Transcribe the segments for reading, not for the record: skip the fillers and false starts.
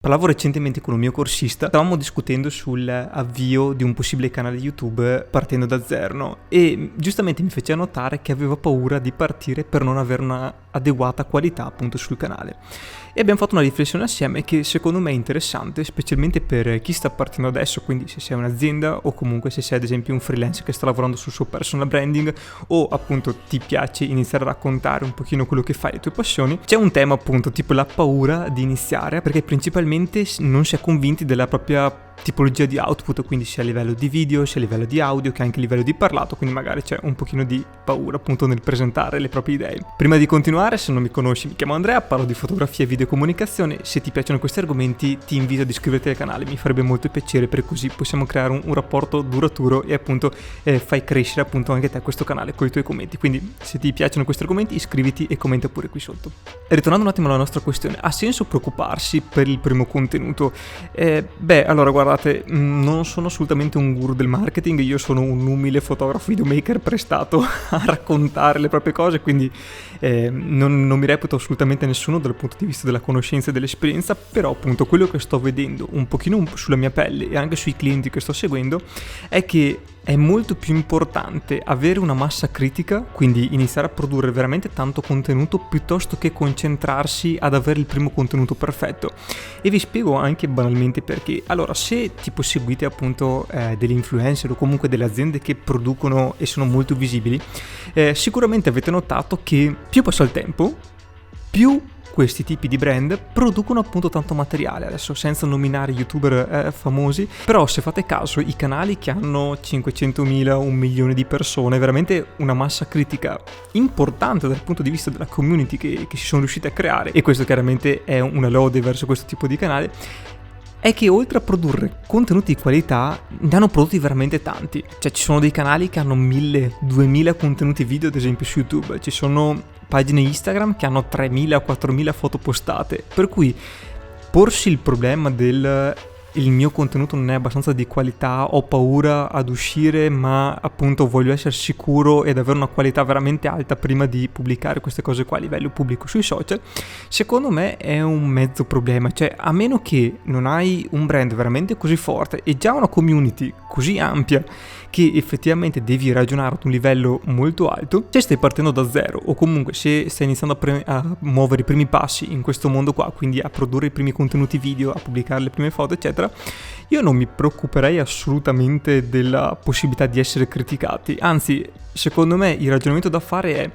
Parlavo recentemente con un mio corsista, stavamo discutendo sull'avvio di un possibile canale YouTube partendo da zero, no? E giustamente mi fece notare che aveva paura di partire per non avere una adeguata qualità appunto sul canale. E abbiamo fatto una riflessione assieme che secondo me è interessante, specialmente per chi sta partendo adesso, quindi se sei un'azienda o comunque se sei ad esempio un freelance che sta lavorando sul suo personal branding o appunto ti piace iniziare a raccontare un pochino quello che fai, le tue passioni. C'è un tema appunto tipo la paura di iniziare, perché principalmente non si è convinti della propria tipologia di output, quindi sia a livello di video, sia a livello di audio, che anche a livello di parlato, quindi magari c'è un pochino di paura appunto nel presentare le proprie idee. Prima di continuare, se non mi conosci, mi chiamo Andrea, parlo di fotografia e videocomunicazione. Se ti piacciono questi argomenti ti invito ad iscriverti al canale, mi farebbe molto piacere, per così possiamo creare un rapporto duraturo e appunto fai crescere appunto anche te questo canale con i tuoi commenti. Quindi se ti piacciono questi argomenti iscriviti e commenta pure qui sotto. E ritornando un attimo alla nostra questione, ha senso preoccuparsi per il primo contenuto? Allora guardate, non sono assolutamente un guru del marketing, io sono un umile fotografo videomaker prestato a raccontare le proprie cose, quindi non mi reputo assolutamente nessuno dal punto di vista della conoscenza e dell'esperienza, però appunto quello che sto vedendo un pochino sulla mia pelle e anche sui clienti che sto seguendo è che è molto più importante avere una massa critica, quindi iniziare a produrre veramente tanto contenuto piuttosto che concentrarsi ad avere il primo contenuto perfetto. E vi spiego anche banalmente perché. Allora, se tipo seguite appunto degli influencer o comunque delle aziende che producono e sono molto visibili, sicuramente avete notato che più passa il tempo, più questi tipi di brand producono appunto tanto materiale. Adesso senza nominare youtuber famosi, però se fate caso i canali che hanno 500.000, 1 milione di persone, veramente una massa critica importante dal punto di vista della community che si sono riusciti a creare, e questo chiaramente è una lode verso questo tipo di canale, è che oltre a produrre contenuti di qualità ne hanno prodotti veramente tanti. Cioè ci sono dei canali che hanno 1.000, 2.000 contenuti video ad esempio su YouTube, ci sono pagine Instagram che hanno 3.000, 4.000 foto postate, per cui porsi il problema del il mio contenuto non è abbastanza di qualità, ho paura ad uscire, ma appunto voglio essere sicuro ed avere una qualità veramente alta prima di pubblicare queste cose qua a livello pubblico sui social, secondo me è un mezzo problema. Cioè, a meno che non hai un brand veramente così forte e già una community così ampia che effettivamente devi ragionare ad un livello molto alto, se stai partendo da zero o comunque se stai iniziando a muovere i primi passi in questo mondo qua, quindi a produrre i primi contenuti video, a pubblicare le prime foto eccetera, io non mi preoccuperei assolutamente della possibilità di essere criticati. Anzi, secondo me il ragionamento da fare è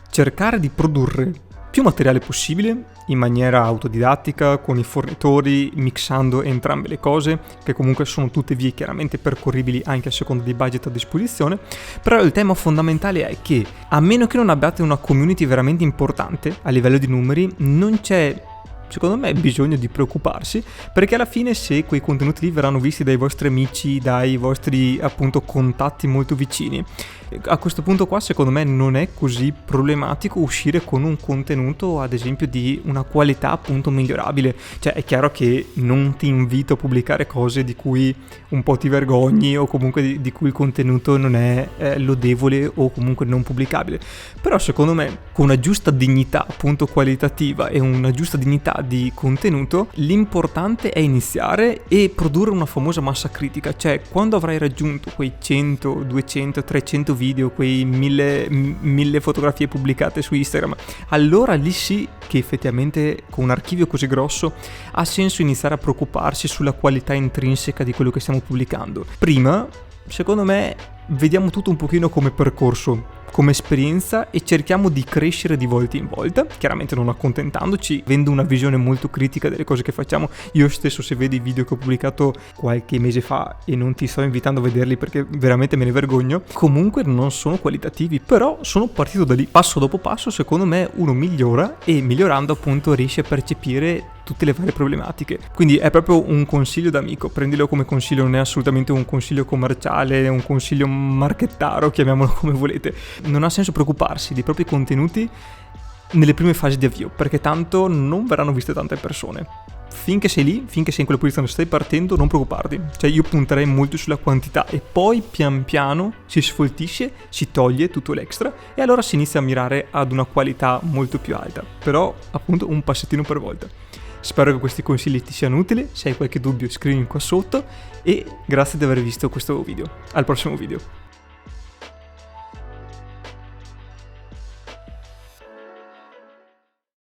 cercare di produrre più materiale possibile in maniera autodidattica, con i fornitori, mixando entrambe le cose, che comunque sono tutte vie chiaramente percorribili anche a seconda dei budget a disposizione. Però il tema fondamentale è che, a meno che non abbiate una community veramente importante a livello di numeri, non c'è, secondo me, bisogno di preoccuparsi, perché alla fine se quei contenuti lì verranno visti dai vostri amici, dai vostri appunto contatti molto vicini, a questo punto qua secondo me non è così problematico uscire con un contenuto ad esempio di una qualità appunto migliorabile. Cioè è chiaro che non ti invito a pubblicare cose di cui un po' ti vergogni o comunque di cui il contenuto non è lodevole o comunque non pubblicabile, però secondo me con una giusta dignità appunto qualitativa e una giusta dignità di contenuto, l'importante è iniziare e produrre una famosa massa critica. Cioè quando avrai raggiunto quei 100, 200, 300 video, quei 1000 fotografie pubblicate su Instagram, allora lì sì che effettivamente con un archivio così grosso ha senso iniziare a preoccuparsi sulla qualità intrinseca di quello che stiamo pubblicando. Prima, secondo me, vediamo tutto un pochino come percorso, come esperienza, e cerchiamo di crescere di volta in volta, chiaramente non accontentandoci, avendo una visione molto critica delle cose che facciamo. Io stesso, se vedi i video che ho pubblicato qualche mese fa, e non ti sto invitando a vederli perché veramente me ne vergogno, comunque non sono qualitativi, però sono partito da lì. Passo dopo passo, secondo me, uno migliora e migliorando appunto riesce a percepire tutte le varie problematiche. Quindi è proprio un consiglio d'amico, prendilo come consiglio, non è assolutamente un consiglio commerciale, un consiglio marchettaro, chiamiamolo come volete. Non ha senso preoccuparsi dei propri contenuti nelle prime fasi di avvio, perché tanto non verranno viste tante persone. Finché sei lì, finché sei in quella posizione, stai partendo, non preoccuparti. Cioè io punterei molto sulla quantità e poi pian piano si sfoltisce, si toglie tutto l'extra e allora si inizia a mirare ad una qualità molto più alta, però appunto un passettino per volta. Spero che questi consigli ti siano utili, se hai qualche dubbio scrivimi qua sotto e grazie di aver visto questo video. Al prossimo video.